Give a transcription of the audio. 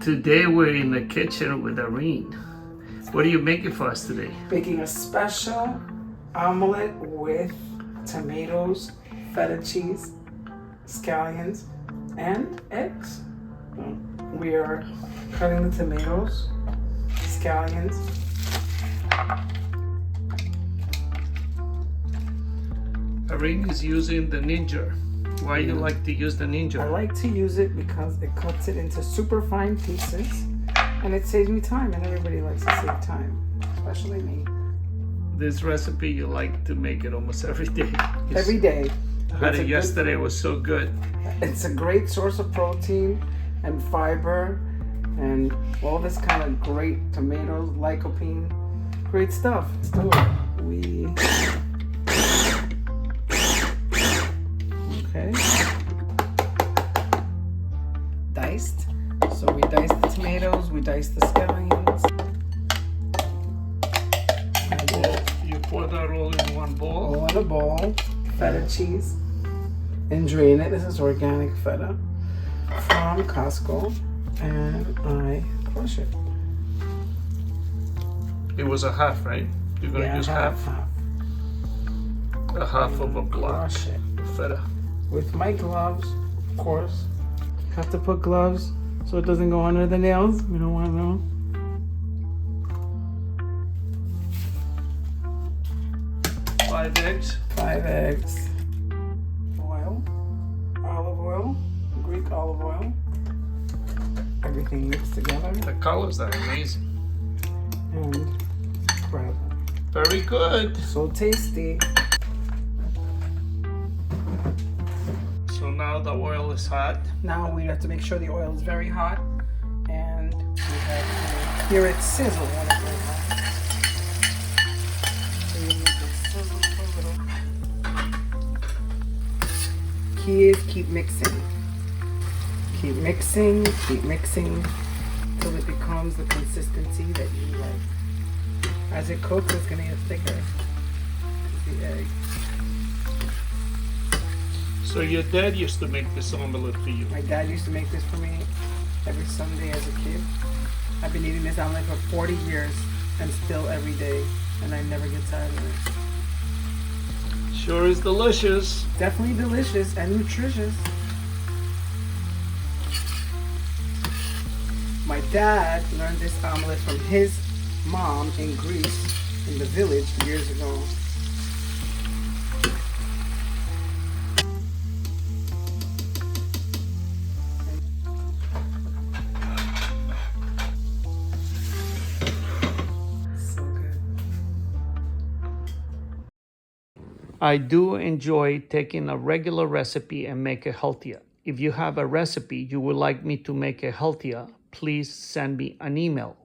Today we're in the kitchen with Irene. What are you making for us today? Making a special omelet with tomatoes, feta cheese, scallions, and eggs. We are cutting the tomatoes, scallions. Irene is using the Ninja. Why do you like to use the Ninja? I like to use it because it cuts it into super fine pieces and it saves me time, and everybody likes to save time, especially me. This recipe you like to make it almost every day. Every day. I had it yesterday, it was so good. It's a great source of protein and fiber and all this kind of great tomatoes, lycopene, great stuff. Let's do it. Okay. Diced. So we dice the tomatoes, we dice the scallions. You pour that all in one bowl? All in a bowl. Feta cheese. And drain it. This is organic feta from Costco. And I crush it. It was a half, right? You're going to use half? A half of a block Crush it. of feta. With my gloves, of course. Have to put gloves so it doesn't go under the nails. We don't want to know. Five eggs. 5 eggs. Oil. Olive oil. Greek olive oil. Everything mixed together. The colors are amazing. And crumble. Very good. So tasty. So now the oil is hot. Now we have to make sure the oil is very hot, and we have to hear it sizzle when it goes hot. So you need to sizzle for a little. Key is keep mixing. Keep mixing, till it becomes the consistency that you like. As it cooks, it's gonna get thicker. The egg. So your dad used to make this omelet for you. My dad used to make this for me every Sunday as a kid. I've been eating this omelet for 40 years and still every day, and I never get tired of it. Sure is delicious. Definitely delicious and nutritious. My dad learned this omelet from his mom in Greece, in the village, years ago. I do enjoy taking a regular recipe and make it healthier. If you have a recipe you would like me to make it healthier, please send me an email.